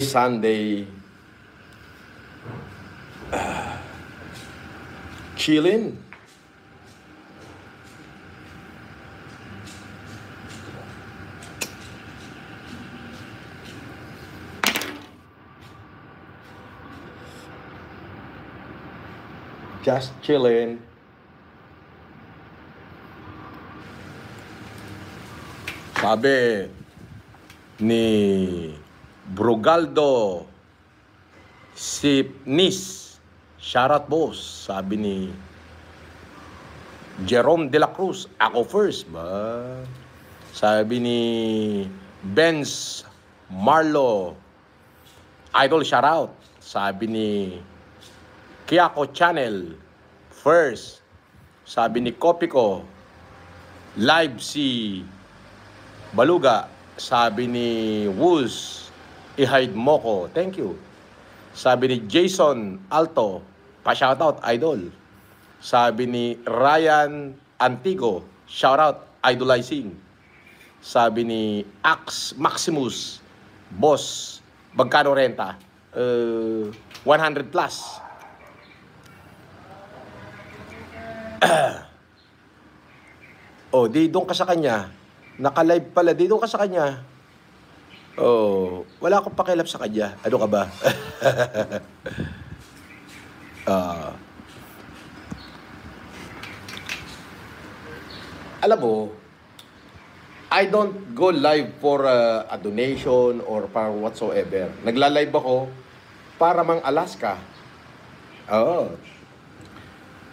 Sunday, chilling. Just chilling. Sabi ni Brugaldo Sipnis, shoutout boss. Sabi ni Jerome de la Cruz, ako first ba? Sabi ni Benz Marlo, idol shoutout. Sabi ni Kiako Channel, first. Sabi ni Kopiko, live si Baluga. Sabi ni Wuz, i-hide mo ko. Thank you. Sabi ni Jason Alto, pa-shoutout, idol. Sabi ni Ryan Antigo, shoutout, idolizing. Sabi ni Ax Maximus, boss, magkano renta? 100 plus. Oh, di doon ka sa kanya. Naka-live pala, di doon ka sa kanya. Oh, wala akong pakialam sa kanya. Ano ka ba? Alam mo, I don't go live for a donation or para whatsoever. Nagla-live ako para mang Alaska. Oh.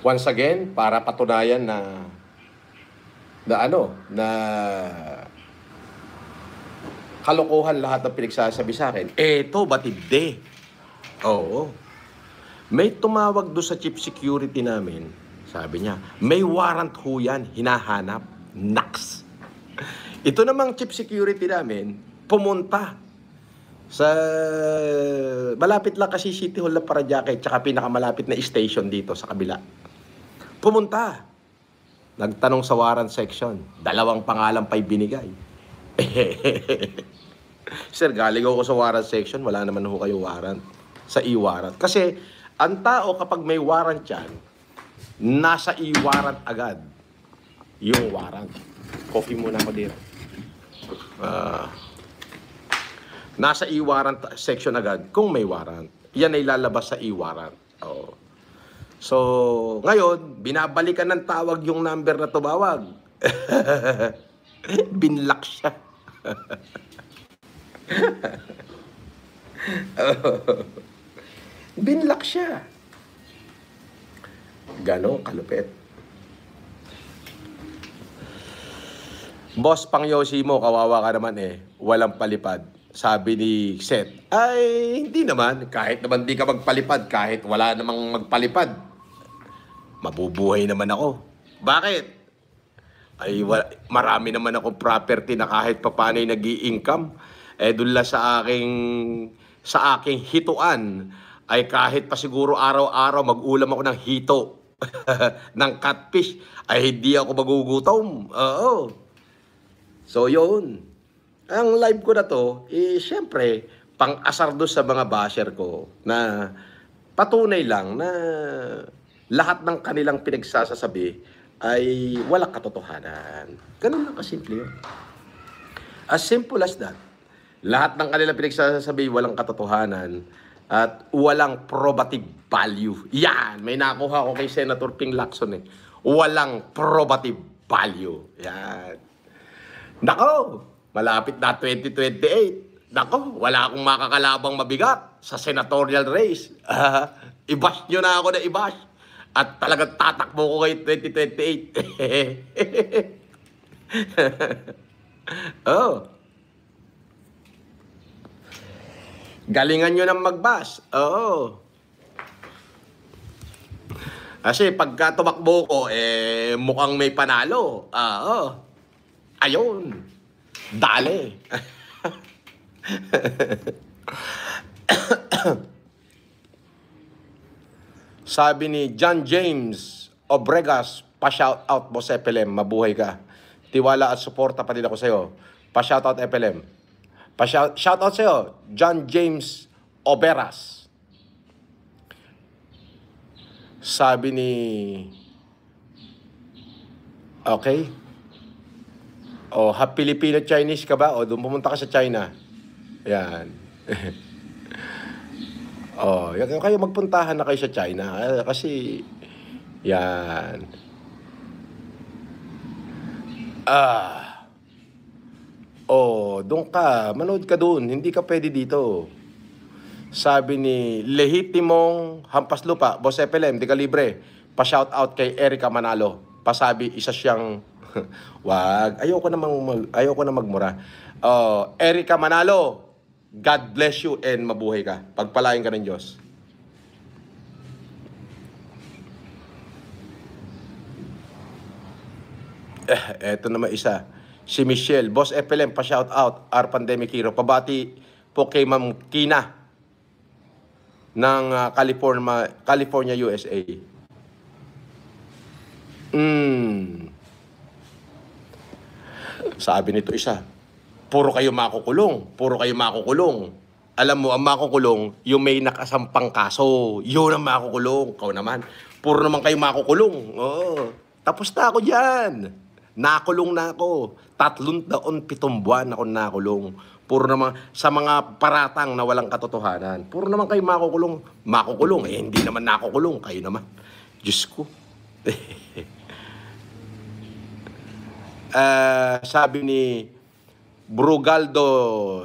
Once again, para patunayan na kalokohan lahat ng pinagsasabi sa akin. Eto, ba't hindi? Oo. May tumawag doon sa chief security namin. Sabi niya, may warrant ho yan, hinahanap. Naks. Ito namang chief security namin, pumunta sa malapit lang kasi City Hall ng Parañaque, tsaka pinakamalapit na station dito sa kabila. Pumunta. Nagtanong sa warrant section. 2 pangalan pa'y binigay. Sir, galing ako sa warrant section. Wala naman ho kayo warrant. Sa e-warrant. Kasi, ang tao kapag may warrant yan, nasa e-warrant agad. Yung warrant. Coffee muna ako dito. Nasa e-warrant section agad kung may warrant. Yan ay lalabas sa e-warrant. Oh. So, ngayon, binabalikan ng tawag yung number na tumawag. Binlock siya. Binlock siya. Ganon kalupit. Boss, pang Yosi mo, kawawa ka naman eh. Walang palipad. Sabi ni Seth, ay hindi naman. Kahit naman di ka magpalipad, kahit wala namang magpalipad, mabubuhay naman ako. Bakit? Ay marami naman akong property na kahit papaano ay nag-i-income. Eh doon lang sa aking hituan, ay kahit pa siguro araw-araw mag-ulam ako ng hito, ng catfish, ay hindi ako magugutom. Oo. So yun. Ang live ko na to, syempre, pang-asar doon sa mga basher ko na patunay lang na lahat ng kanilang pinagsasasabi ay walang katotohanan. Ganun lang kasimple yun. As simple as that. Lahat ng kanilang pinagsasasabi walang katotohanan at walang probative value. Yan, may nakuha ko kay Senator Ping Lacson eh. Walang probative value. Yan. Nako! Malapit na 2028. Nako, wala akong makakalabang mabigat sa senatorial race. I-bash nyo na ako na i-bash. At talagang tatakbo ko kayo 2028. Oh. Galingan nyo nang mag-bash. Oo. Kasi pagka tumakbo ko, mukhang may panalo. Oo. Ayun. Dali. Sabi ni John James Obregas, pa-shout out mo sa FLM, mabuhay ka. Tiwala at suporta pa din ako sa'yo. Pa-shout out FLM. Shout out sa'yo, John James Oberas. Sabi ni... Okay. O, Filipino-Chinese ka ba? O, doon pumunta ka sa China. Yan. O, kayo magpuntahan na kayo sa China. Kasi, yan. Doon ka. Manood ka doon. Hindi ka pwede dito. Sabi ni Lehitimong Hampas Lupa, Boss FLM, di ka libre. Pa-shout out kay Erica Manalo. Pasabi, isa siyang... Wag. Ayoko na magmura. Erica Manalo, God bless you and mabuhay ka. Pagpalain ka ng Diyos. Eto naman isa. Si Michelle, Boss FLM, pa-shout out. Our Pandemic Hero. Pabati po kay Ma'am Kina ng California, USA. Sabi nito isa, puro kayo makukulong. Alam mo, ang makukulong, yung may nakasampang kaso. Yun ang makukulong. Kau naman, puro naman kayo makukulong. Tapos na ako dyan. Nakulong na ako. 3 taon, 7 buwan ako nakulong. Puro naman sa mga paratang na walang katotohanan. Puro naman kayo makukulong. Hindi naman nakukulong. Kayo naman. Diyos ko. Sabi ni Brugaldo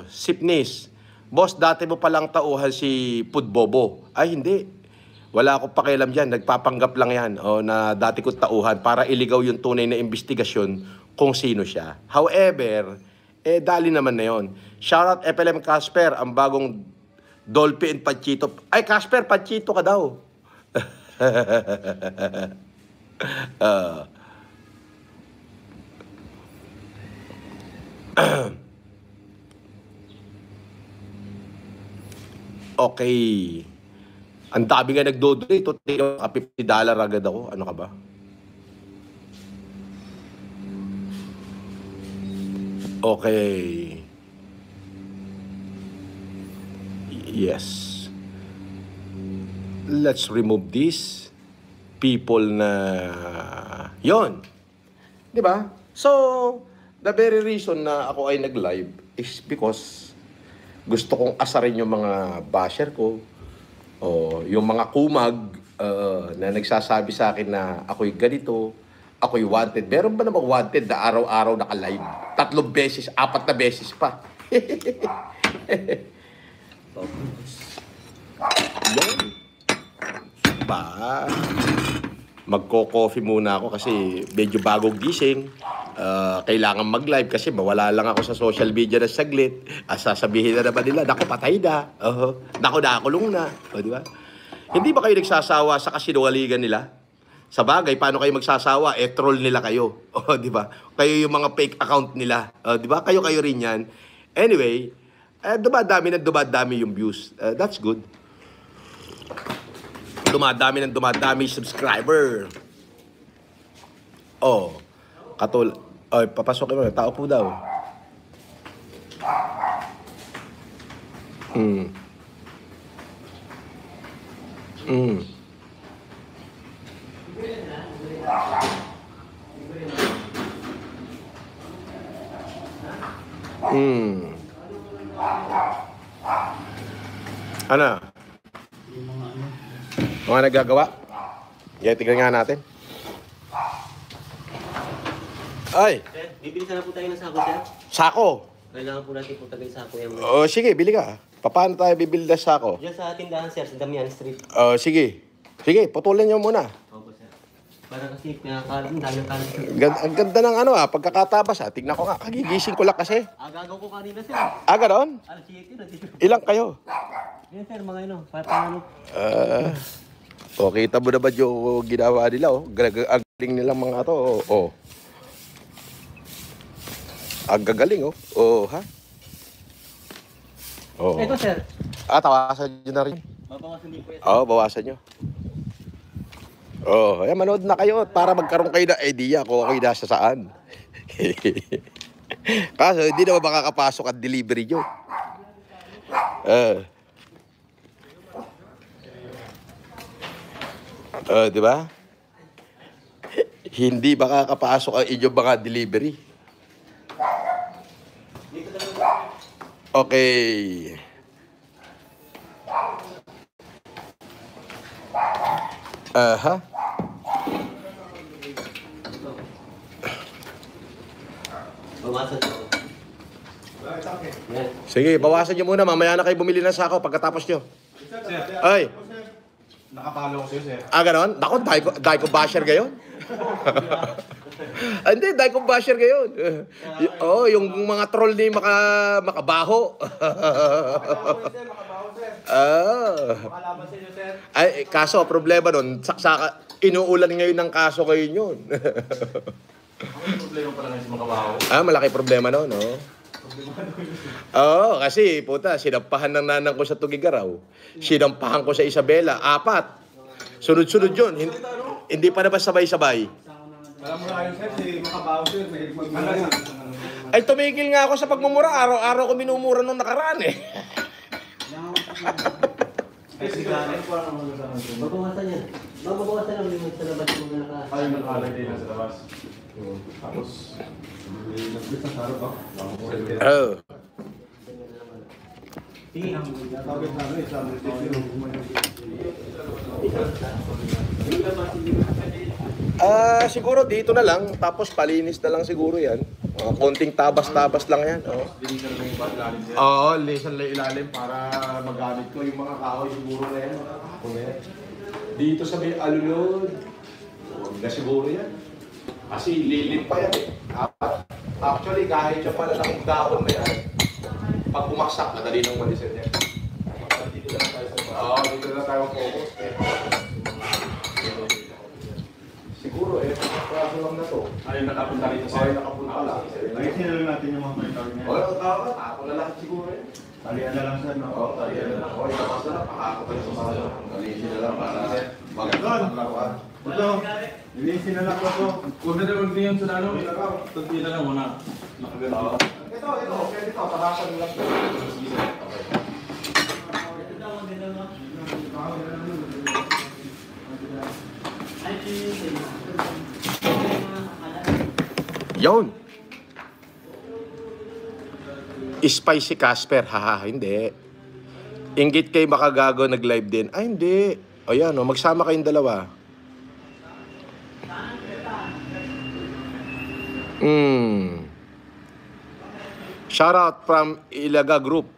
Sipnis, Boss, dati mo palang tauhan si Pudbobo. Ay, hindi. Wala akong pakialam dyan. Nagpapanggap lang yan na dati ko tauhan para iligaw yung tunay na investigasyon kung sino siya. However, dali naman na yon. Shoutout FLM Casper, ang bagong Dolphy and Panchito. Ay, Casper, Panchito ka daw. Okay. Ang dami nga nagdodonate. $50 agad ako. Ano ka ba? Okay. Yes. Let's remove this. People na... Yon. Diba? So, the very reason na ako ay nag-live is because gusto kong asarin yung mga basher ko o yung mga kumag na nagsasabi sa akin na ako'y ganito, ako'y wanted. Meron ba namang wanted na araw-araw naka-live? 3 beses, 4 na beses pa. Yan. Ba? Magko-coffee muna ako kasi medyo bagong gising. Kailangan mag-live kasi mawala lang ako sa social media na saglit. Sasabihin na naman nila, naku, patay na. Naku, nakulong na. Di ba? Hindi ba kayo nagsasawa sa kasinungalingan nila? Sa bagay, paano kayo magsasawa? Troll nila kayo. Di ba? Kayo yung mga fake account nila. Di ba? Kayo rin yan. Anyway, dumadami yung views. That's good. Dumadami subscriber. Papasokin mo. Tao po daw. Ano? Mga nagagawa? Tignan nga natin. Ay! Sir, bibili sana po tayo ng sako, sir. Sako? Kailangan po natin po tagay sako yan. Sige, bili ka. Paano tayo bibili ng sako? Diyan sa tindahan, sir, sa Damian Street. Sige. Sige, putulin nyo muna. Opo, sir. Para kasi pinakakalap, daming kalat. Ang ganda ng pagkakatabas Tignan ko nga, kagigising ko lang kasi. Agagaw ko kanina, sir. Ganon? Alas 7 na dito. Ilang kayo? Yan, sir, mga patang kita mo na ba yung ginawa nila, Ang galing nilang mga to, Ang gagaling, ha? Ito, sir. Tawasan nyo na rin. Babawasan din po yan. Bawasan nyo. Manood na kayo para magkaroon kayo ng idea kung ako'y nasa saan. Kaso hindi naman makakapasok at delivery nyo. Di ba? Hindi makakapasok ang inyong mga delivery. Okay. Aha. Bawasan ko. Yan. Sige, bawasan nyo muna. Mamaya na kayo bumili ng sako pagkatapos nyo. Ay. Nakapalo ko sa'yo, sir. Ganon? Dako, dahil ko basher gayon. Hindi, dahil ko basher gayon. Oo, yung mga troll ni makabaho. Makalaban sa inyo, sir. Ay, kaso, problema nun, saksaka, inuulan ngayon ng kaso kayo yun. Ang problema pala ngayon sa makabaho. Malaki problema nun, no? Oo, kasi, puta, sinampahan ng nanang ko sa Tugigaraw. Sinampahan ko sa Isabela, 4. Sunod-sunod yun. Hindi pa naman sabay-sabay. Alam mo na kayo, sir, si makabaho, sir. May magmumura. Ay, tumigil nga ako sa pagmumura. Araw-araw ko minumura nung nakaraan eh. Ay, sigara. Babawasan yan. Babawasan lang yung sa labas mo na naka... Ay, nakalagay na sa labas. Tapos, nag-blitz ang saro ba? Oo. Tawagin namin, isang Siguro dito na lang. Tapos palinis na lang siguro yan. Konting tabas-tabas lang yan. Oo. Dinisan mo yung ilalim, sir. Oo, lisan lang ilalim para magamit ko yung mga kahoy siguro na yan. Dito sa may alulod. Huwag na siguro yan. Kasi lilim pa yan eh. Actually, kahit siya pala ng dahon na yan, pag bumaksak, madali nang malisin yan. Dito lang tayo sa baba. Oo, dito na tayo focus. Siguro eh, kaso lang na to. Ayun, nakapunta rito, Ay, sir. nakapunta lang. Ayusin na lang natin yung mga kwentawin niya. Oo, tama. Ako na lahat siguro eh. Talian na lang, sir. no? Oo, talian na lang. Oo, itabas na lang. Pakako pa yung sumasa. Galisin na lang para magandang laruan. Ito, linisin na lang po ito. Huwag na naman din yung sunano. Tunti na lang muna. Nakagano. Ito. Pwede ito. Tabasan mo lang. Yun. Spicy Casper. Haha, hindi. Inggit kay Makagago nag-live din. Ay, hindi. O yan, magsama kayong dalawa. Shout out from Ilaga Group.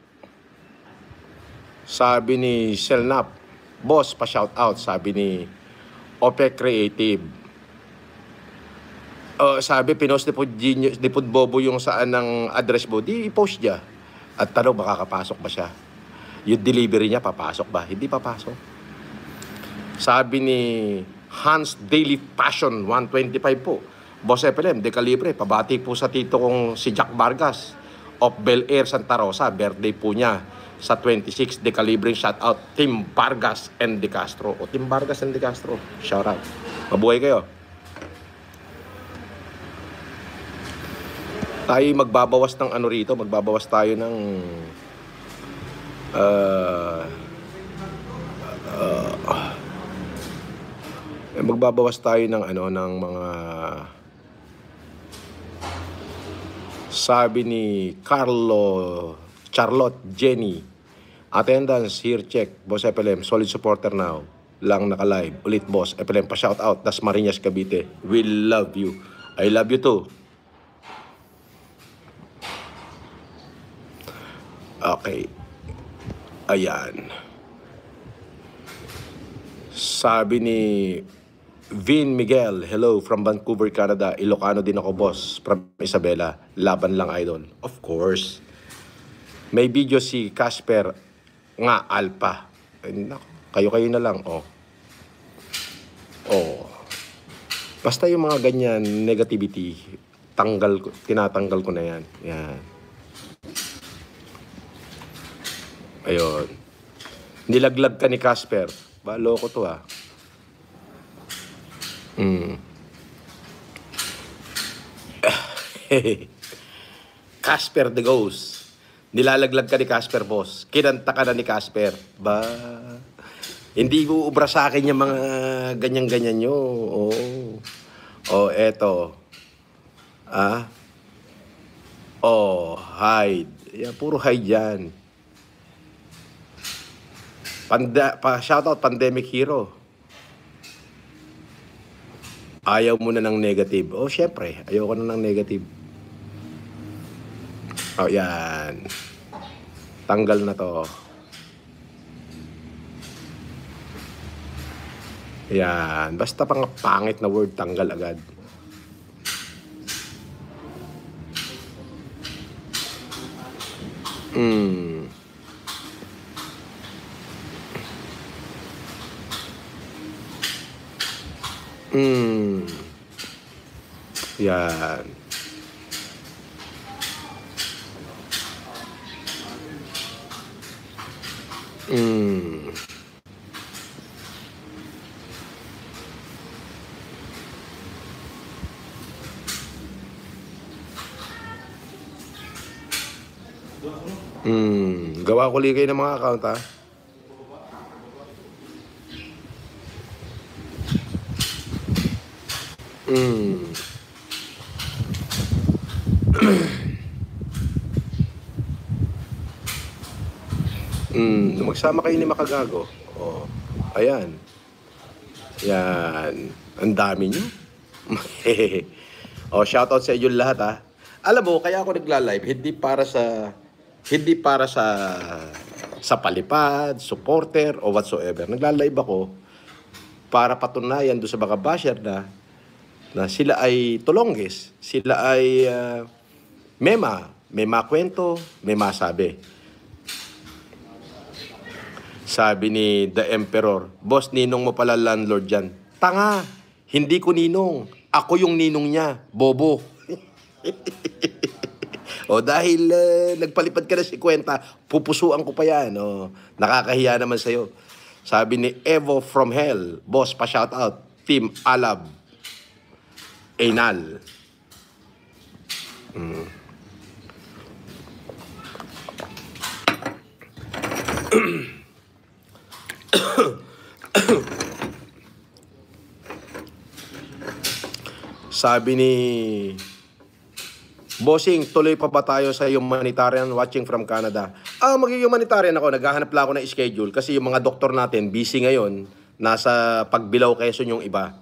Sabi ni Selnap. Boss, pa-shout out. Sabi ni OPEC Creative. Sabi, pinost ni Pud Bobo yung saan ng address mo. Di i-post niya. At tanong, makakapasok ba siya? Yung delivery niya, papasok ba? Hindi papasok. Sabi ni Hans Daily Passion 125 po. Boss FLM, Decalibre, pabati po sa tito kong si Jack Vargas of Bel Air, Santa Rosa. Birthday po niya sa 26. Decalibre, shout out Team Vargas and De Castro. O Team Vargas and De Castro, shout out. Mabuhay kayo. Tayo magbabawas ng ano rito, magbabawas tayo ng magbabawas tayo ng ano ng mga sabi ni Charlotte Jenny, attendance here check, Boss FLM solid supporter now lang naka-live ulit Boss FLM pa shout out Das Marinas Cavite, we love you, I love you too. Okay. Ayan. Sabi ni Vin Miguel, hello from Vancouver, Canada. Ilocano din ako, boss. From Isabela. Laban lang, idol. Of course. May video si Casper nga, Alpha. Ay, nako, kayo-kayo na lang, oh. Oh. Basta yung mga ganyan, negativity, tinatanggal ko na yan. Yan. Ayun. Nilaglag ka ni Casper. Ba, loko to ah. Casper the Ghost. Nilalaglag ka ni Casper, boss. Kinanta ka na ni Casper. Ba, hindi uubra sa akin yung mga ganyan-ganyan nyo. Eto. Hide. Yeah, puro hide yan. Shoutout, Pandemic Hero. Ayaw mo na ng negative. Syempre, ayoko na ng negative. Yan. Tanggal na to. Yan. Basta pang pangit na word, tanggal agad. Yan. Gawa ko ligay ng mga account, ha? Magsama kayo ni Makagago. Ayan. Yan. Ang dami nyo. Shoutout sa inyo lahat, ha. Alam mo, kaya ako nagla-live, hindi para sa palipad, supporter, o whatsoever. Nagla-live ako para patunayan doon sa mga basher na sila ay tulongges. Sila ay may makwento, may masabi. Sabi ni The Emperor, boss, ninong mo pala landlord dyan. Tanga, hindi ko ninong. Ako yung ninong niya, bobo. Dahil nagpalipad ka na 50, pupusuan ko pa yan. Nakakahiya naman sa'yo. Sabi ni Evo from Hell, boss, pa-shoutout, Team Alab, Enal. Sabi ni Bossing, tuloy pa ba tayo sa humanitarian watching from Canada? Mag-humanitarian ako. Naghahanap lang ako ng schedule kasi yung mga doktor natin busy ngayon. Nasa Pagbilao, Quezon yung iba.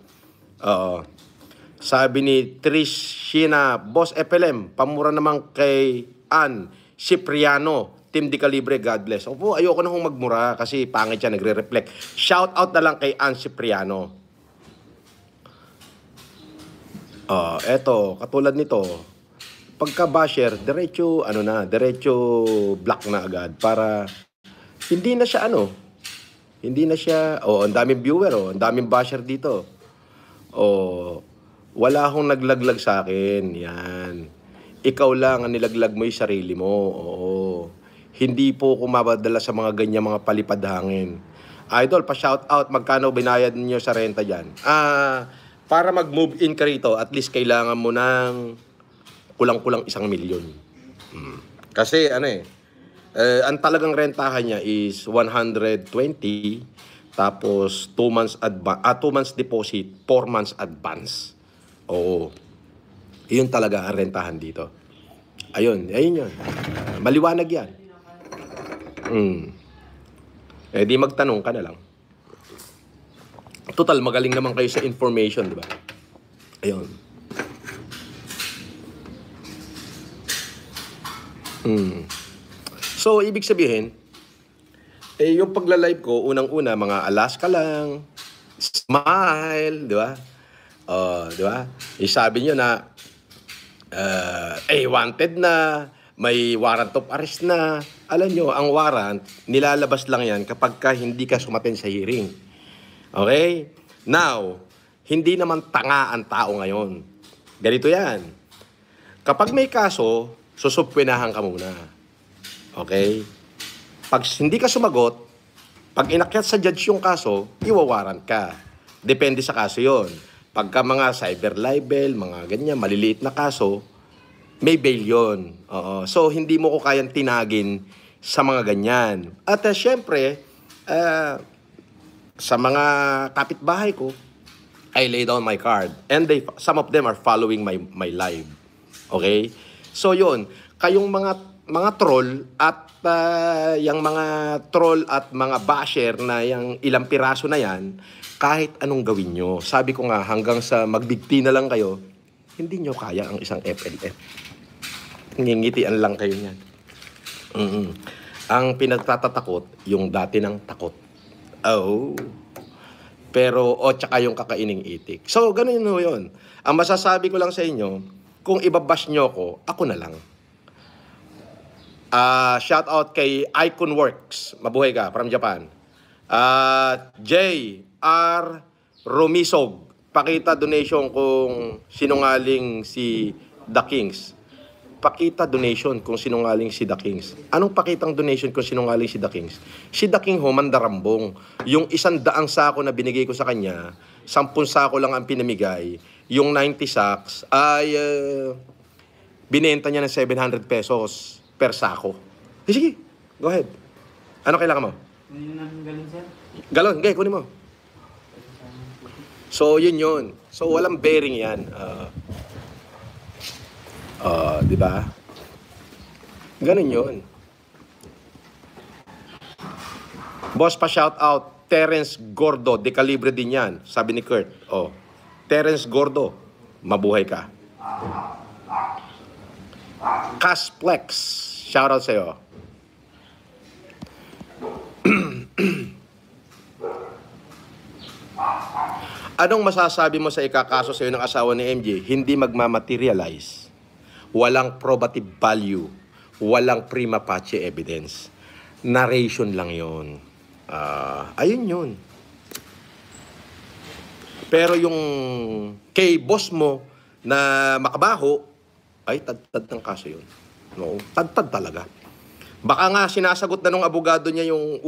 Sabi ni Trishina, Boss FLM, pamura naman kay Ann Cipriano, Team Di Calibre, God bless. Ayoko na hong magmura kasi pangit siya, nagre-reflect. Shout out na lang kay Ann Cipriano. Eto, katulad nito, pagka-basher, diretso black na agad para hindi na siya ang daming viewer, ang daming basher dito. Wala akong naglaglag sa akin, yan. Ikaw lang ang nilaglag mo yung sarili mo, Hindi po ako mabadala sa mga ganyan mga palipad hangin. Idol, pa-shout out, magkano binayad niyo sa renta dyan? Para mag-move in ka rito, at least kailangan mo ng kulang-kulang 1 milyon. Kasi ang talagang rentahan niya is 120, tapos 2 months deposit, 4 months advance. Iyon talaga ang rentahan dito. Ayun yun. Maliwanag yan. Di magtanong ka na lang. Total, magaling naman kayo sa information, di ba? Ayun. So, ibig sabihin, yung pagla-live ko, unang-una, mga Alaska lang, smile, di ba? Di ba? Sabi nyo na, wanted na, may warrant of arrest na. Alam nyo, ang warrant, nilalabas lang yan kapag hindi ka sumaten sa hearing. Okay? Now, hindi naman tanga ang tao ngayon. Ganito yan. Kapag may kaso, susupwenahan ka muna. Okay? Pag hindi ka sumagot, pag inakyat sa judge yung kaso, iwawarant ka. Depende sa kaso yon. Pagka mga cyber libel, mga ganyan, maliliit na kaso, may bail yun. Oo. So, hindi mo ko kayang tinagin sa mga ganyan. At syempre, sa mga kapitbahay ko, I lay down my card. And some of them are following my live. Okay? So, yun. Kayong mga troll at yung mga troll at mga basher na yung ilang piraso na yan, kahit anong gawin nyo. Sabi ko nga, hanggang sa magdigti na lang kayo, hindi nyo kaya ang isang FLF. Ngingitian lang kayo niyan. Ang pinagtatatakot, yung dati ng takot. Oh. Pero, tsaka yung kakaining itik. So, ganun yun. Ang masasabi ko lang sa inyo, kung ibabash nyo ko, ako na lang. Shout out kay Icon Works. Mabuhay ka, from Japan. J.R. Romisog. Pakita donation kung sinungaling si The Kings. Pakita donation kung sinungaling si The Kings. Anong pakitang donation kung sinungaling si The Kings? Si The King ho, mandarambong. Yung 100 sako na binigay ko sa kanya, 10 sako lang ang pinamigay. Yung 90 sacks ay binenta niya ng 700 pesos per sako. Sige, go ahead. Ano kailangan mo? Hindi namin galing, sir. Galon, okay, kunin mo. So, yun. So, walang bearing yan. Di ba? Ganun yun. Boss pa shout out, Terence Gordo, de calibre din yan. Sabi ni Kurt. Terence Gordo, mabuhay ka. Casplex, shout out sa'yo. Anong masasabi mo sa ikakaso sa'yo ng asawa ni MJ? Hindi magmamaterialize. Walang probative value. Walang prima facie evidence. Narration lang yon. Ayun yun. Pero yung kay boss mo na makabaho, ay tad-tad ng kaso yun. No, tad-tad talaga. Baka nga sinasagot na nung abogado niya yung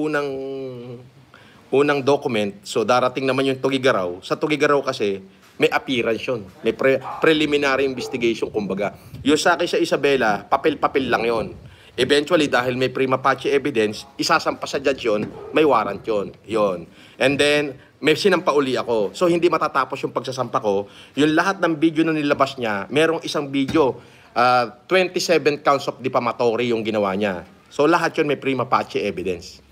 unang document. So darating naman yung Tugigaraw. Sa Tugigaraw kasi may appearance yun. May preliminary investigation kumbaga. Yung sa akin sa Isabela, papel-papel lang yon. Eventually, dahil may prima facie evidence, isasampa sa judge yun, may warrant yun. And then, may sinampa uli ako. So, hindi matatapos yung pagsasampa ko. Yung lahat ng video na nilabas niya, merong isang video, 27 counts of defamatory yung ginawa niya. So, lahat yun may prima facie evidence.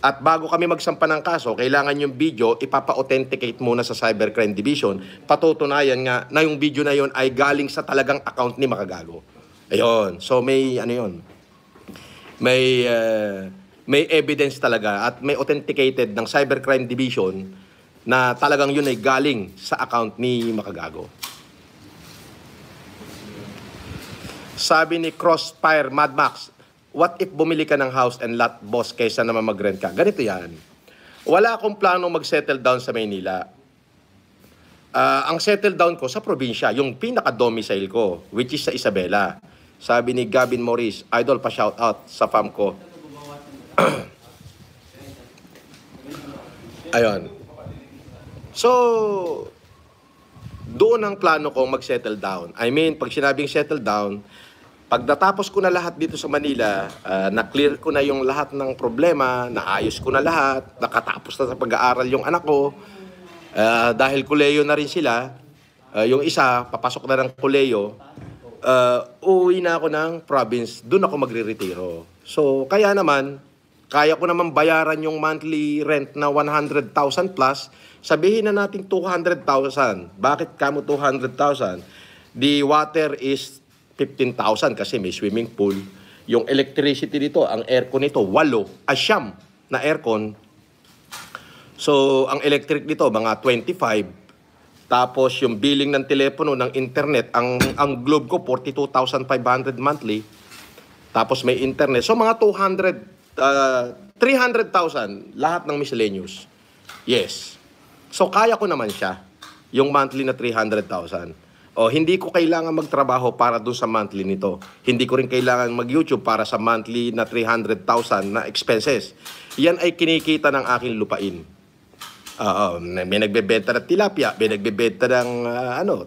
At bago kami magsampa ng kaso, kailangan yung video ipapa-authenticate muna sa Cybercrime Division. Patutunayan nga na yung video na yun ay galing sa talagang account ni Makagago. Ayun. So may may evidence talaga at may authenticated ng Cybercrime Division na talagang yun ay galing sa account ni Makagago. Sabi ni Crossfire Mad Max, what if bumili ka ng house and lot, boss, kaysa naman mag-rent ka? Ganito yan. Wala akong plano mag-settle down sa Maynila. Ang settle down ko sa probinsya, yung pinaka-domicile ko, which is sa Isabela. Sabi ni Gavin Morris, idol pa shout out sa fam ko. Ayun. So, doon ang plano ko mag-settle down. I mean, pag sinabing settle down, pag natapos ko na lahat dito sa Manila, na-clear ko na yung lahat ng problema, naayos ko na lahat, nakatapos na sa pag-aaral yung anak ko, dahil kuleyo na rin sila, yung isa, papasok na ng kuleyo, uuwi na ako ng province, doon ako magre-retiro. So, kaya naman, kaya ko naman bayaran yung monthly rent na 100,000 plus, sabihin na natin 200,000. Bakit kamo 200,000? The water is 15,000 kasi may swimming pool. Yung electricity dito, ang aircon nito, 8, siyam na aircon. So, ang electric dito, mga 25. Tapos, yung billing ng telepono, ng internet, ang Globe ko, 42,500 monthly. Tapos, may internet. So, mga 300,000, lahat ng miscellaneous. Yes. So, kaya ko naman siya, yung monthly na 300,000. Hindi ko kailangan magtrabaho para dun sa monthly nito. Hindi ko rin kailangan mag-YouTube para sa monthly na 300,000 na expenses. Yan ay kinikita ng aking lupain. May nagbebenta ng tilapia, may nagbebenta ng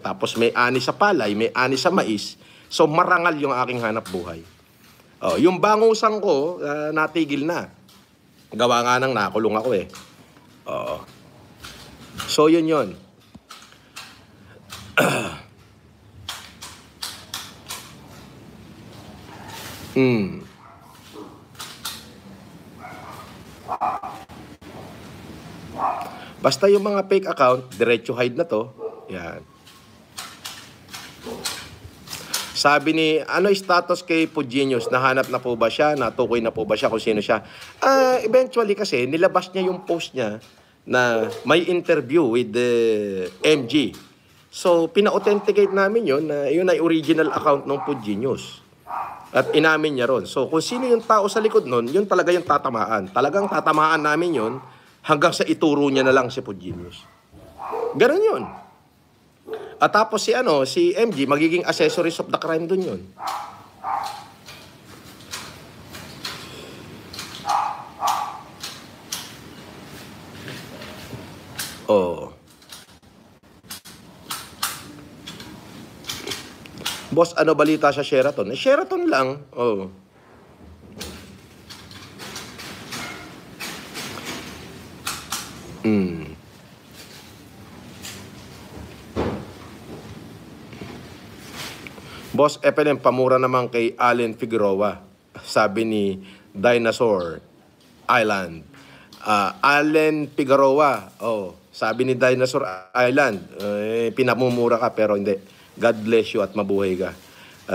tapos may ani sa palay, may ani sa mais. So, marangal yung aking hanap buhay. Oh, yung bangusan ko, natigil na. Gawa nga nang nakulong ako eh. Oo. So, yun. Basta yung mga fake account, diretso hide na to. Yan. Sabi ni, ano status kay Pugenius? Nahanap na po ba siya? Natukoy na po ba siya kung sino siya? Eventually kasi, nilabas niya yung post niya na may interview with the MG. So, pina-authenticate namin yun na yun ay original account ng Pugenius. At inamin niya ron. So, kung sino yung tao sa likod nun, yun talaga yung tatamaan. Talagang tatamaan namin yun hanggang sa ituro niya na lang si Pugenius. Ganun yun. At tapos si MG, magiging accessories of the crime dun yun. Oh. Boss, ano balita sa Sheraton? Sheraton lang. Oh. Boss FNM, pamura naman kay Allen Figueroa. Sabi ni Dinosaur Island. Allen Figueroa. Oh, sabi ni Dinosaur Island. Pinamumura ka pero hindi. God bless you at mabuhay ka.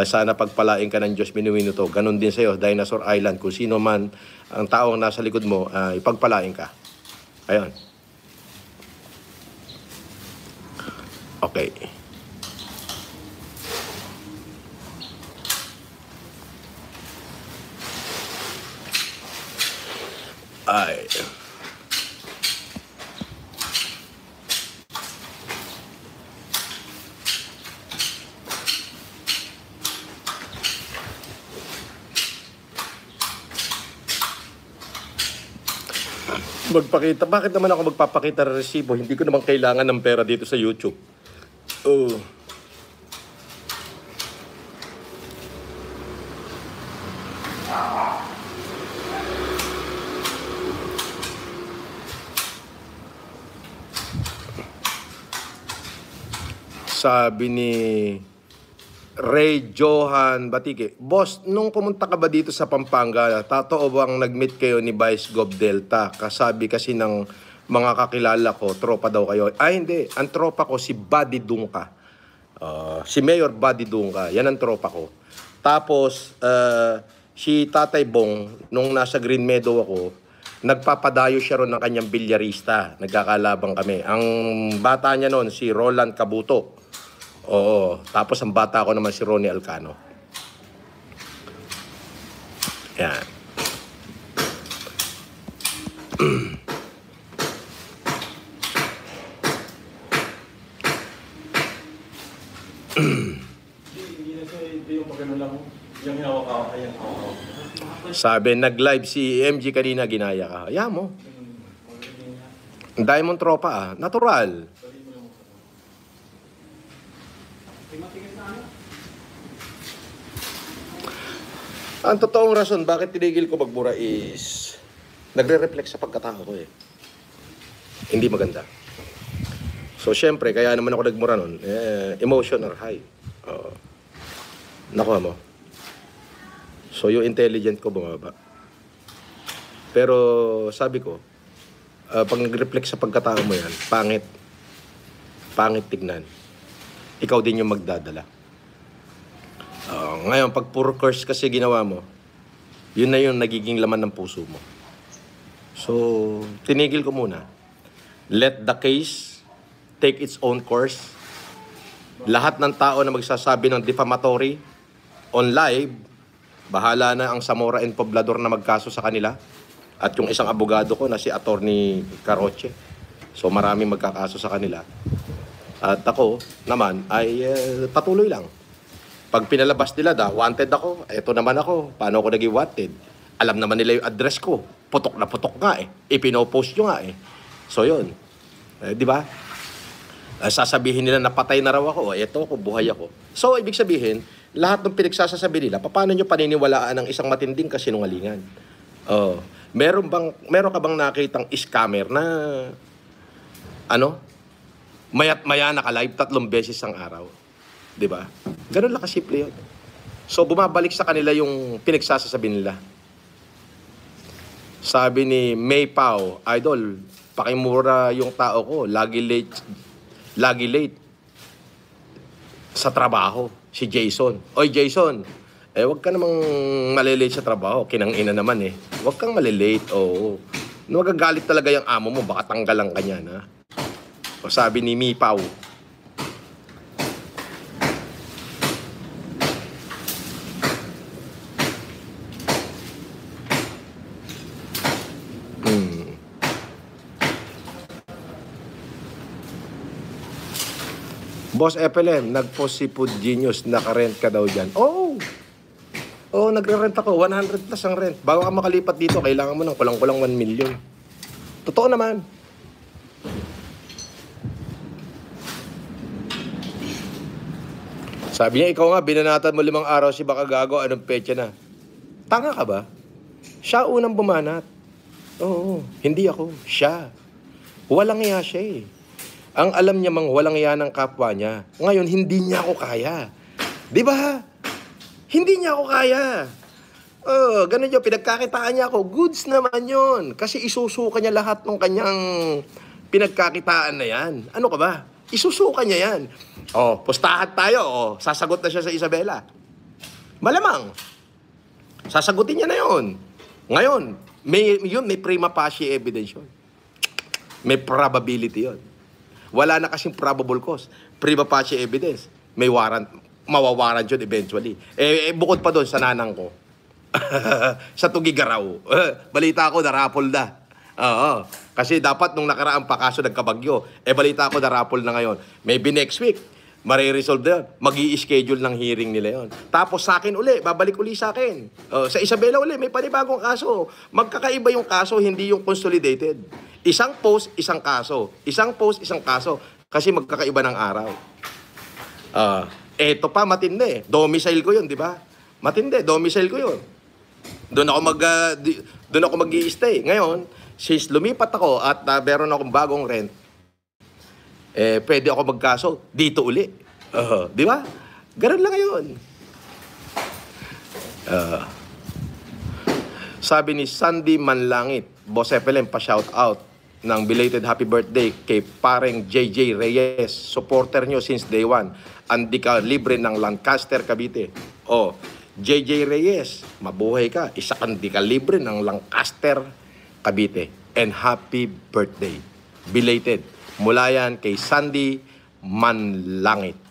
Sana pagpalain ka ng Diyos minuminuto. Ganon din sa'yo, Dinosaur Island. Kung sino man ang taong nasa likod mo, ipagpalain ka. Ayun. Okay. Ay. Magpakita. Bakit naman ako magpapakita ng resibo? Hindi ko naman kailangan ng pera dito sa YouTube. Oh. Sabi ni Ray Johan Batike, Boss, nung pumunta ka ba dito sa Pampanga, totoo bang nag-meet kayo ni Vice Gov Delta? Kasabi kasi ng mga kakilala ko, tropa daw kayo. Ay, hindi. Ang tropa ko si Buddy Dungka. Si Mayor Buddy Dungka. Yan ang tropa ko. Tapos, si Tatay Bong, nung nasa Green Meadow ako, nagpapadayo siya ron ng kanyang bilyarista. Nagkakalabang kami. Ang bata niya noon, si Roland Cabuto. Oo. Tapos ang bata ko naman si Ronnie Alcano. Yan. Sabi, nag-live si MG kanina, ginaya ka. Hayaan mo. Ang dahil mong tropa natural. Ang totoong rason bakit tinigil ko magbura is nagre-reflect sa pagkatao ko Hindi maganda. So, syempre, kaya naman ako nagmura nun, emotion or high. Nakuha mo. So, yung intelligent ko bumaba. Pero, sabi ko, pag nag-reflect sa pagkatao mo yan, pangit. Pangit tignan. Ikaw din yung magdadala. Ngayon, pag puro curse kasi ginawa mo, yun na yung nagiging laman ng puso mo. So, tinigil ko muna. Let the case take its own course. Lahat ng tao na magsasabi ng defamatory on live, bahala na ang Zamora and Poblador na magkaso sa kanila. At yung isang abogado ko na si Attorney Caroche. So, maraming magkakaso sa kanila. At ako naman ay patuloy lang. Pag pinalabas nila wanted ako, eto naman ako, paano ako naging wanted? Alam naman nila yung address ko. Putok na putok nga Ipinopost nyo nga So yun. Di ba? Sasabihin nila na patay na raw ako. Eto ako, buhay ako. So ibig sabihin, lahat ng pinagsasasabi nila, paano nyo paniniwalaan ang isang matinding kasinungalingan? Oh, meron ka bang nakitang scammer na ano? Mayat maya naka-live 3 beses ang araw. 'Di ba? Ganun lang kasimple 'yun. So bumabalik sa kanila yung pinagsasasabi nila. Sabi ni May Pao, idol, pakimura yung tao ko, lagi late sa trabaho. Si Jason. Oy Jason, wag ka namang malilate sa trabaho. Kinang-ina naman eh. Wag kang malilate. Oo. Magagalit talaga yung amo mo. Baka tanggalan ka niyan, ha? O sabi ni Mi Pao. Boss FLM, nag-post si Food Genius, naka-rent ka daw dyan. Oo, nagre-rent ako. 100 plus ang rent. Bago ka makalipat dito, kailangan mo ng kulang-kulang 1 million. Totoo naman. Sabi niya, ikaw nga, binanatan mo 5 araw si Baka Gago, anong petsa na? Tanga ka ba? Siya unang bumanat. Oo, hindi ako. Siya. Walang iya siya eh. Ang alam niya mang walang iya ng kapwa niya. Ngayon, hindi niya ako kaya. Di ba? Hindi niya ako kaya. Ganun yun, pinagkakitaan niya ako. Goods naman yun. Kasi isusuka niya lahat ng kanyang pinagkakitaan na yan. Ano ka ba? Isusuka niya yan. Pustahan tayo. Sasagot na siya sa Isabela. Malamang. Sasagutin niya na yun. Ngayon, may prima facie evidence yun. May probability yun. Wala na kasing probable cause. Prima facie evidence. May warrant. Mawawarrant yun eventually. Bukod pa doon sa nanang ko. Sa Tugigaraw. Balita ko, narapol na. Oo. Kasi dapat nung nakaraan pa kaso nagkabagyo. Balita ko, narapol na ngayon. Maybe next week, mariresolve na yun. Mag-i-schedule ng hearing nila yon. Tapos sa akin uli, babalik uli sa akin. Sa Isabela uli, may panibagong kaso. Magkakaiba yung kaso, hindi yung consolidated. Isang post, isang kaso. Isang post, isang kaso. Kasi magkakaiba ng araw. Eto pa, matindi. Domicile ko yun, di ba? Matindi, domicile ko yun. Doon ako mag-i-stay. Ngayon, since lumipat ako at meron akong bagong rent, pwede ako magkaso dito uli. Di ba? Ganun lang yun. Sabi ni Sandy Manlangit, Boss FLM, pa-shout out ng belated happy birthday kay pareng JJ Reyes, supporter nyo since day 1. Andi ka libre ng Lancaster, Cavite. JJ Reyes, mabuhay ka. Isa kang di ka libre ng Lancaster, Cavite. And happy birthday. Belated. Mula yan kay Sandy Manlangit.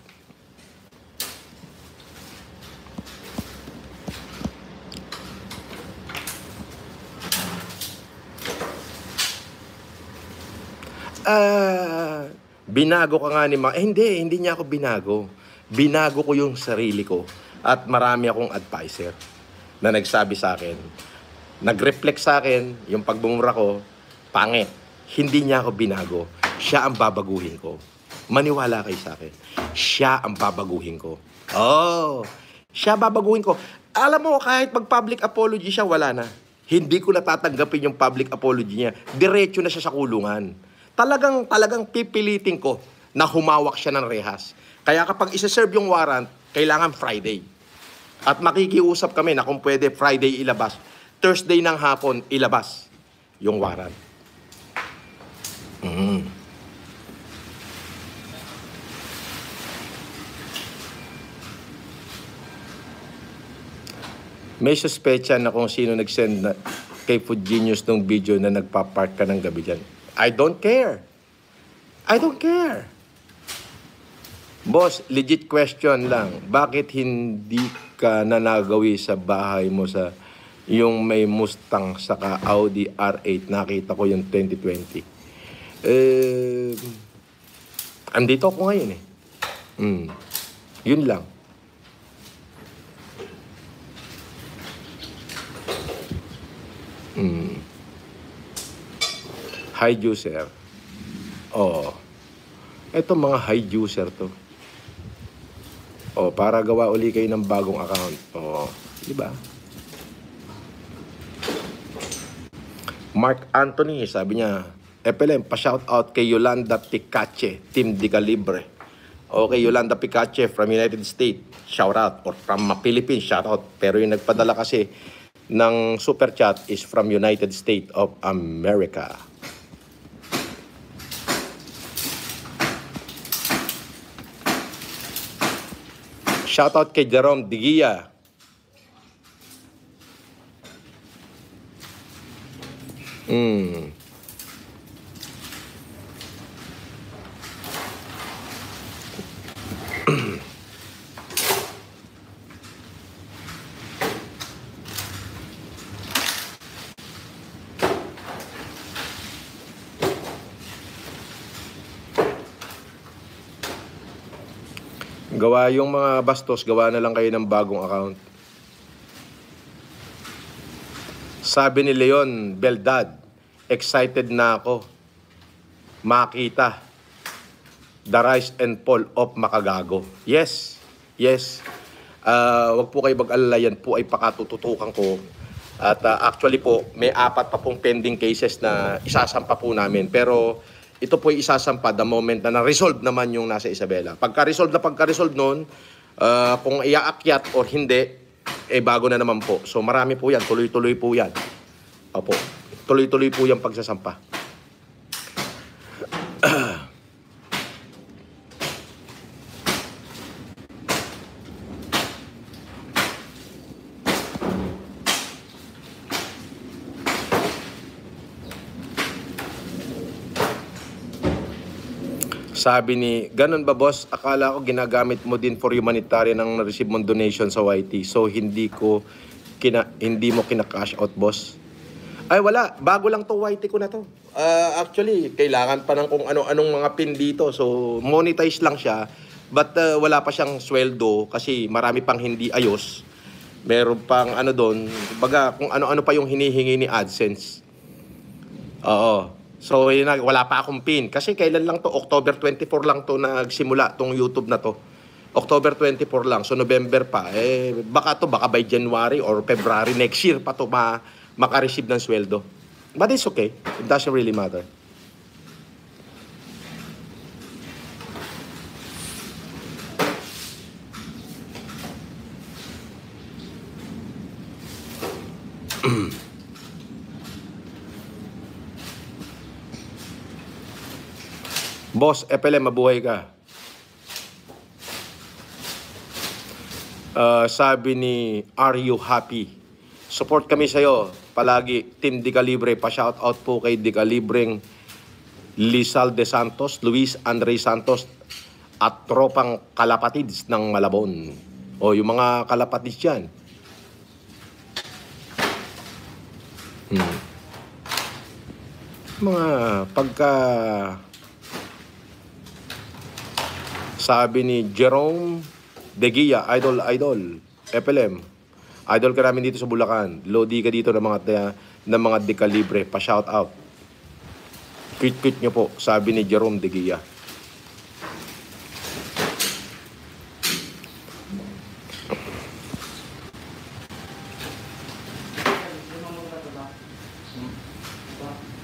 Binago ka nga ni hindi niya ako binago. Binago ko yung sarili ko. At marami akong advisor na nagsabi sa akin, nag-reflect sa akin, yung pagbumura ko, pangit. Hindi niya ako binago. Siya ang babaguhin ko. Maniwala kayo sa akin. Siya ang babaguhin ko. Siya babaguhin ko. Alam mo, kahit mag-public apology siya, wala na. Hindi ko natatanggapin yung public apology niya. Diretso na siya sa kulungan. Talagang pipilitin ko na humawak siya ng rehas. Kaya kapag isa-serve yung warrant, kailangan Friday. At makikiusap kami na kung pwede Friday ilabas. Thursday ng hapon ilabas yung warrant. May suspecha na kung sino nag-send na kay Food Genius nung video na nagpa-park ka ng gabi dyan. I don't care. I don't care. Boss, legit question lang. Bakit hindi ka nanagawi sa bahay mo sa yung may Mustang saka Audi R8? Nakita ko yung 2020. Andito ako ngayon eh. Yun lang. High juicer. Ito mga high juicer to. O, para gawa uli kayo ng bagong account. O, di ba? Mark Anthony, sabi niya, FLM, pa-shoutout kay Yolanda Picache, Team Di Calibre. Okay, Yolanda Picache from United States, shoutout. Or from Philippines, shoutout. Pero yung nagpadala kasi ng super chat is from United States of America. Shoutout kay Jerome Digia. Gawa yung mga bastos, gawa na lang kayo ng bagong account. Sabi ni Leon Beldad, excited na ako makita the rise and fall of Makagago. Yes, yes. Wag po kayo mag-alala, yan po ay pakatututukan ko. At actually po, may 4 pa pong pending cases na isasampa po namin. Pero ito po ay isasampa the moment na na-resolve naman yung nasa Isabela. Pagka-resolve nun, kung iaakyat or hindi, bago na naman po. So marami po yan, tuloy-tuloy po yan. Opo, tuloy-tuloy po yung pagsasampa. Sabi ni, ganun ba boss? Akala ko ginagamit mo din for humanitarian ang na-receive mong donation sa YT. So hindi mo kina-cash out, boss? Ay wala, bago lang to YT ko na to. Actually, kailangan pa ng kung ano-anong mga pin dito. So monetize lang siya. But wala pa siyang sweldo kasi marami pang hindi ayos. Meron pang doon, baga kung ano-ano pa yung hinihingi ni AdSense. Oo. So, wala pa akong pin. Kasi kailan lang to? October 24 lang to nagsimula tong YouTube na to. October 24 lang. So, November pa. Baka by January or February next year pa to maka-receive ng sweldo. But it's okay. It doesn't really matter. Boss, FLM, mabuhay ka. Sabi ni, are you happy? Support kami sa'yo. Palagi, Team Di Calibre. Pa-shoutout po kay Di Calibreng Lizal de Santos, Luis Andre Santos, at tropang kalapatids ng Malabon. O, yung mga kalapatids yan. Mga pagka... Sabi ni Jerome Degia, idol, FLM. Idol ka namin dito sa Bulacan. Lodi ka dito ng mga Di Calibre. Pa-shout out. Tweet nyo po, sabi ni Jerome Degia.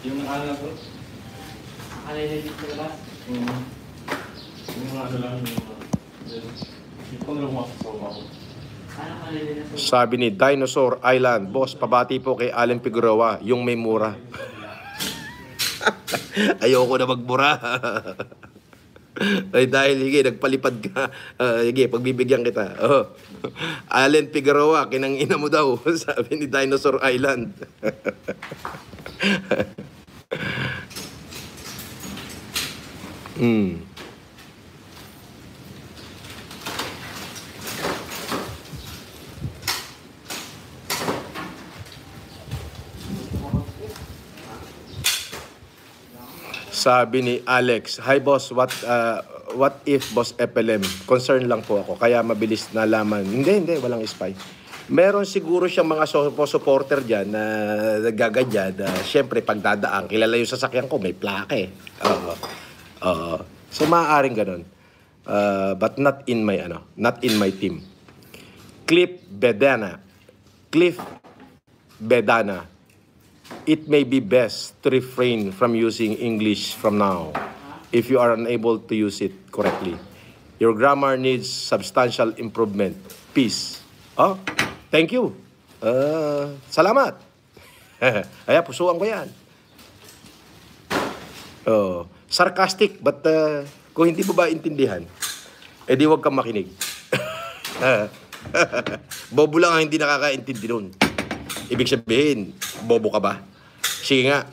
Yung ano po? Akalay na dito ba? Yung lang yung pangalawa sa ako. Sabi ni Dinosaur Island, boss, pabati po kay Allen Figueroa, yung may mura. Ayoko na magmura. Ay dahil, sige, nagpalipad ka. Sige, pagbibigyan kita. Allen Figueroa, kinang ina mo daw. Sabi ni Dinosaur Island. Sabi ni Alex, hi boss, what if boss FLM? Concern lang po ako, kaya mabilis nalaman. Hindi, walang spy. Meron siguro siyang mga supporter dyan na nagaganyan. Siyempre, pagdadaan, kilala yung sasakyan ko, may plake. So, maaaring ganun. but not in my team. Cliff Bedana. It may be best to refrain from using English from now if you are unable to use it correctly. Your grammar needs substantial improvement. Peace. Oh, thank you. Salamat. Ay, pusuan ko yan. Oh, sarcastic, but kung hindi mo ba intindihan, edi huwag kang makinig. Bobo lang ang hindi nakakaintindi nun. Ibig sabihin, bobo ka ba? Sige nga.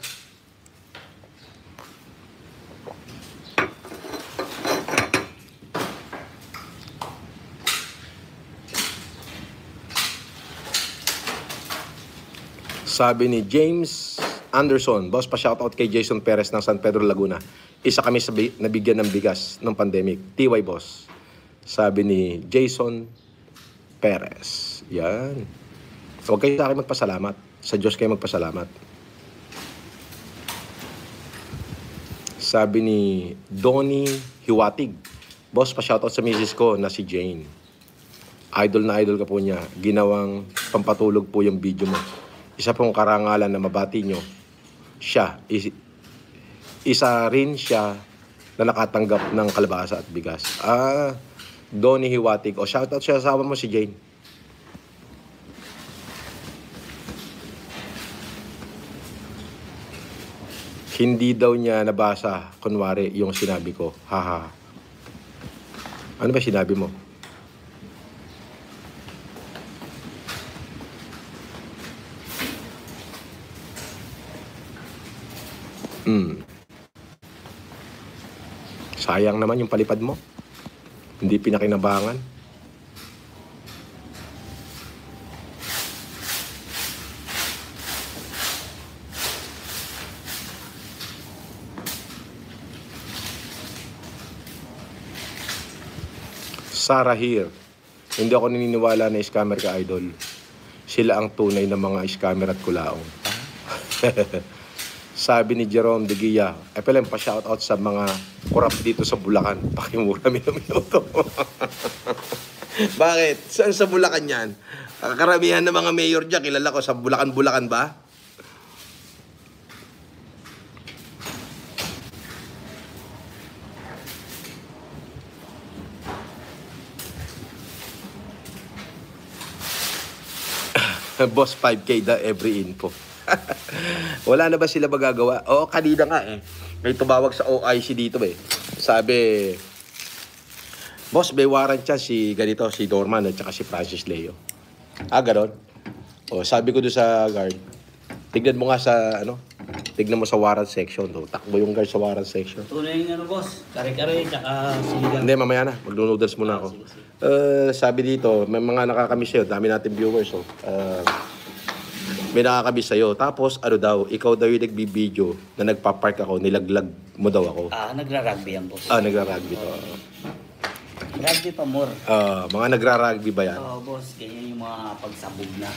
Sabi ni James Anderson, boss, pa-shoutout kay Jason Perez ng San Pedro, Laguna. Isa kami nabigyan ng bigas ng pandemic. TY, boss. Sabi ni Jason Perez. Yan. Huwag kayo sa akin magpasalamat. Sa Diyos kayo magpasalamat. Sabi ni Donnie Hiwatig, boss, pa-shoutout sa misis ko na si Jane. Idol na idol ka po niya. Ginawang pampatulog po yung video mo. Isa pong karangalan na mabati nyo. Siya. Isa rin siya na nakatanggap ng kalabasa at bigas. Donnie Hiwatig. O, shoutout siya sa asawa mo, si Jane. Hindi daw niya nabasa, kunwari, yung sinabi ko. Haha. Ano ba sinabi mo? Sayang naman yung palipad mo. Hindi pinakinabangan. Sarah here. Hindi ako naniniwala na scammer ka, idol. Sila ang tunay na mga scammer at kulaong. Sabi ni Jerome De Guia, pala pa-shoutout sa mga kurap dito sa Bulacan. Pakimura minuto. Bakit? Saan sa Bulacan yan? Karamihan ng mga mayor dyan, kilala ko sa Bulacan ba? Boss 5K da every info. Wala na ba sila magagawa? Oo, kanina nga eh. May tumawag sa OIC dito eh. Sabi, boss, may warrant siya si ganito, si Dorman at saka si Francis Leo. Ganon. O, sabi ko doon sa guard, tignan mo nga sa, tignan mo sa warrant section. Takbo yung guard sa warrant section. Tunay yung boss. Kare-kare, tsaka siligang. Hindi, mamaya na. Mag-noodles muna ako. Sabi dito, may mga nakakamiss sa'yo. Dami natin viewers. May nakakamiss sa'yo. Tapos, ikaw daw yung nagbibideo na nagpa-park ako, nilaglag mo daw ako. Nagra-rugby yan, boss. Nagra-rugby to. Rugby pa more. Mga nagra-rugby ba yan? Oo, boss. Ganyan yung mga pagsabog na.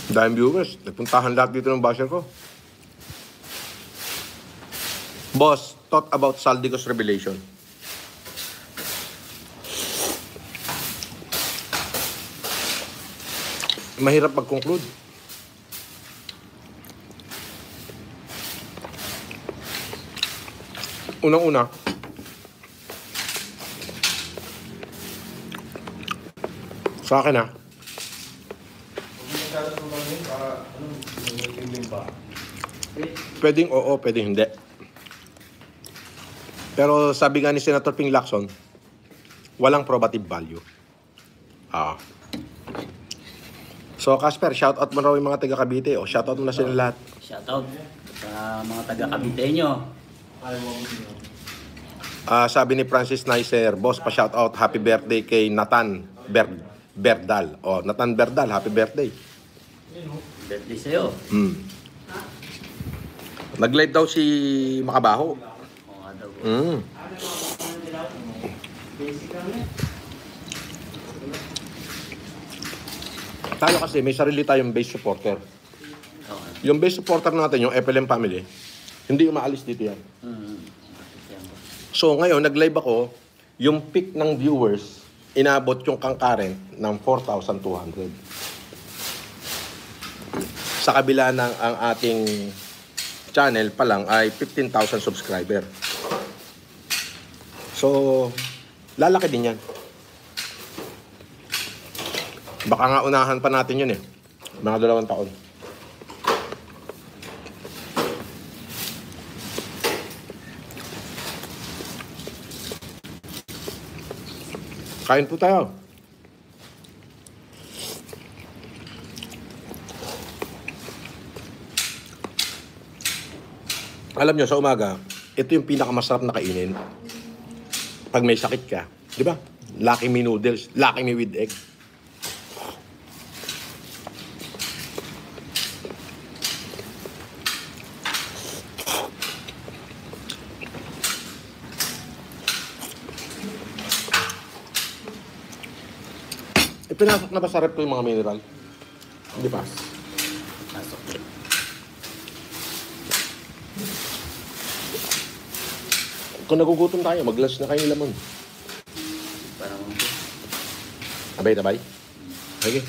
Dahil viewers, nagpuntahan lahat dito ng basher ko. Boss, thought about Saldico's revelation. Mahirap mag-conclude. Unang-una, sa akin pwedeng oo, pwedeng hindi. Pero sabi nga ni Senator Ping Lacson, walang probative value. So, Casper, shoutout mo raw yung mga taga Cavite o shoutout mo na sila lahat. Shoutout sa mga taga Cavite nyo. Sabi ni Francis Nicer, boss, pa-shoutout, happy birthday kay Nathan Berdal. Nathan Berdal, happy birthday. Birthday sa'yo. Nag-live daw si Makabaho. Mm. Tayo kasi may sarili tayong base supporter. Yung base supporter natin, yung FLM family, hindi umaalis dito yan. So ngayon, nag-live ako, yung peak ng viewers, inabot yung concurrent ng 4,200. Sa kabila ng ang ating channel pa lang ay 15,000 subscriber. So, lalaki din yan. Baka nga unahan pa natin yun eh. Mga 2 taon. Kain po tayo. Alam nyo, sa umaga, ito yung pinakamasarap na kainin. Pag may sakit ka. Di ba? Lucky Me noodles. Lucky Me with egg. Pinasok na ba sa rep ko yung mga mineral? Hindi pa. Pasok. Kung nagugutom tayo, mag-lunch na kayo ng lamon. Parang Abay-tabay? Sige.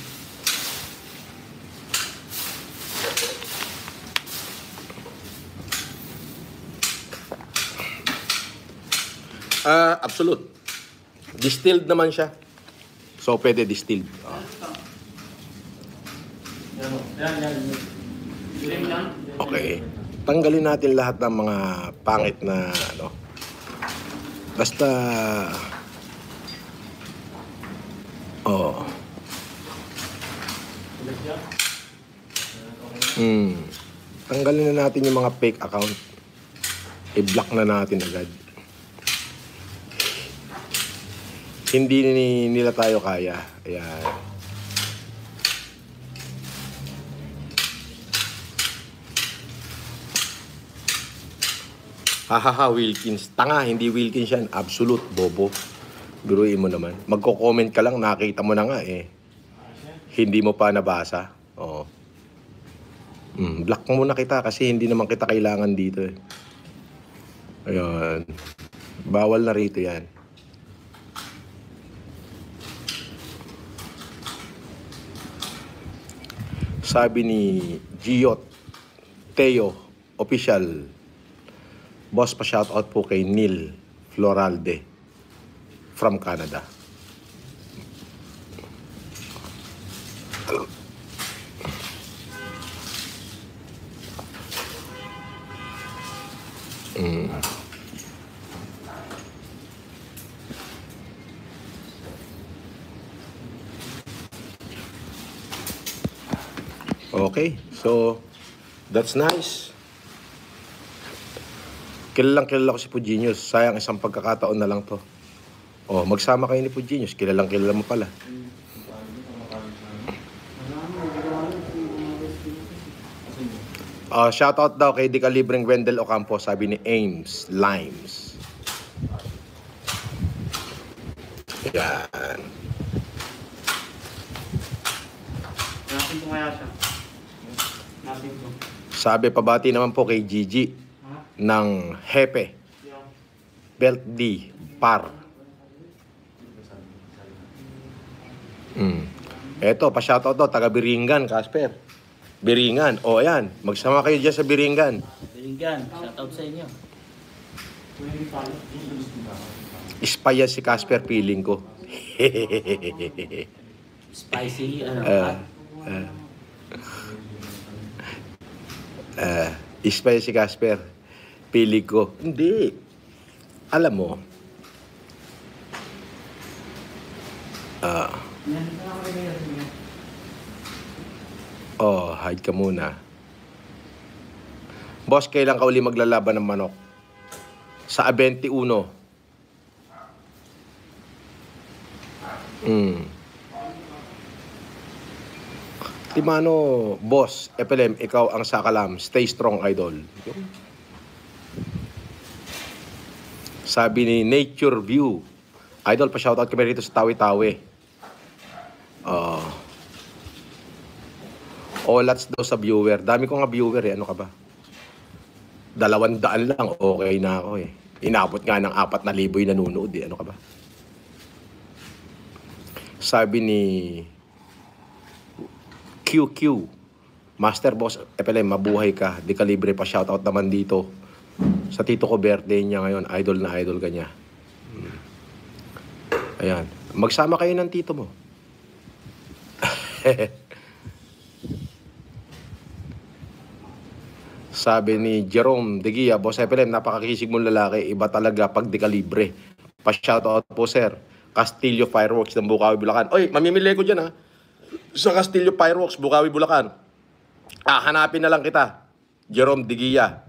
Absolute. Distilled naman siya. So, pwede distilled. Okay. Tanggalin natin lahat ng mga pangit na ano. Basta tanggalin na natin yung mga fake account. I-block na natin agad. Hindi nila tayo kaya. Ayan. Hahaha, Wilkins. Tanga, hindi Wilkins yan. Absolute, bobo. Biruin mo naman. Magko-comment ka lang, nakita mo na nga eh. Hindi mo pa nabasa. Oo. Block muna kita kasi hindi naman kita kailangan dito eh. Ayan. Bawal na rito yan. Sabi ni Giot Teo Official, boss pa shoutout po kay Neil Floralde from Canada. Okay, so that's nice. Kilala ko si Pugenius. Sayang isang pagkakataon na lang to. Oh, magsama kayo ni Pugenius. Kilala mo pala. Shoutout daw kay Di Calibreng Wendell Ocampo, sabi ni Ames Limes. Yan. natin po kaya siya. Natin po. Sabi pabati naman po kay Gigi ng Hepe. Belt D. Par. Eto, pa-shoutout daw, taga Biringan, Casper. Biringan. O, ayan. Magsama kayo dyan sa Biringan. Biringan, shoutout sa inyo. Ispaya si Casper, feeling ko. Spicy, Ispaya si Casper. Feeling ko. Hindi. Alam mo. Hide ka muna. Boss, kailan ka uli maglalaban ng manok? Sa 21. Timano, boss, FLM, ikaw ang sakalam. Stay strong, idol. Sabi ni Nature View. Idol, pa-shoutout kami rito sa Tawi-Tawi. Olats daw sa viewer. Dami ko nga viewer eh. Ano ka ba? 200 lang. Okay na ako eh. Inabot nga ng 4,000 yung nanonood eh. Ano ka ba? Sabi ni QQ. Master Boss FLM, mabuhay ka. Di ka libre pa. Shoutout naman dito. Sa tito ko birthday niya ngayon. Idol na idol ka niya. Ayan. Magsama kayo ng tito mo. Sabi ni Jerome Degia, Boss FLM, napakakisig mong lalaki. Iba talaga pag di ka libre. Pa-shoutout po, sir. Castillo Fireworks ng Bukawi, Bulacan. Oy, mamimili ko dyan ha. Sa Castillo Fireworks, Bukawi, Bulacan. Hanapin na lang kita. Jerome Degia.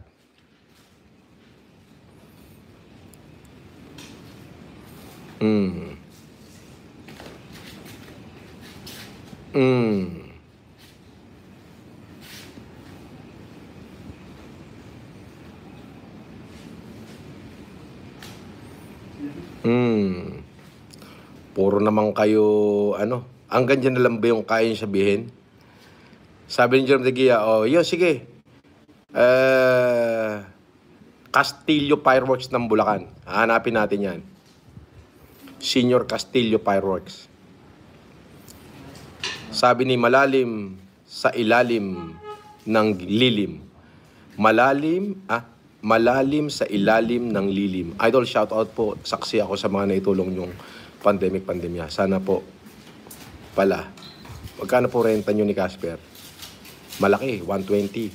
Puro naman kayo, ano, hanggang dyan na lang ba yung kaya nyo sabihin? Sabi ni Jerome Degia, yun, sige. Castillo Fireworks ng Bulacan. Hanapin natin yan. Senior Castillo Fireworks. Sabi ni malalim sa ilalim ng lilim. Malalim sa ilalim ng lilim. Idol, shout out po. Saksi ako sa mga naitulong yung pandemya. Sana po pala. Magkano po renta nyo ni Casper? Malaki, 120.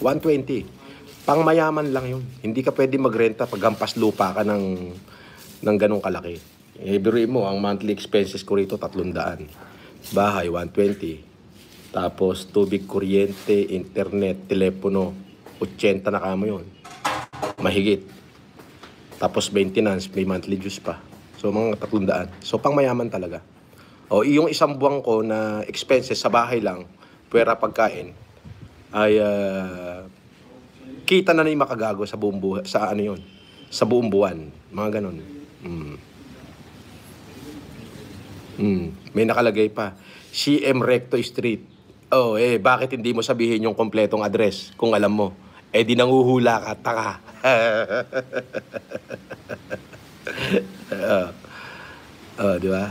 120. Pangmayaman lang yun. Hindi ka pwede magrenta pag hampas lupa ka ng ganong kalaki. Biruin mo, ang monthly expenses ko rito 300. Bahay, 120. Tapos tubig, kuryente, internet, telepono, 80 na kamo yun. Mahigit. Tapos maintenance, may monthly dues pa. So mga 300. So pangmayaman talaga. Yung isang buwan ko na expenses sa bahay lang, pwera pagkain, ay kita na yung makagago sa buong buhay, sa ano yun, sa buong buwan. Mga ganon. May nakalagay pa. CM Recto Street. Bakit hindi mo sabihin yung kompletong address kung alam mo? Di nanguhula ka, taka. Di ba?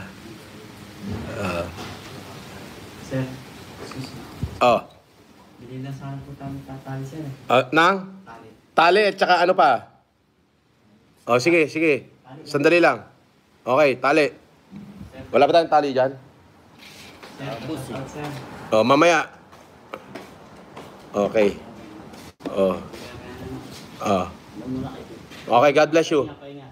Sir, bilhin na saan po tayo tatali, sir. Nang? Tali. Tali at saka ano pa? Sige. Sandali lang. Okay, tali. Wala pa tayong tali dyan? Sir, Mamaya. Okay. Okay, God bless you. Pahinga.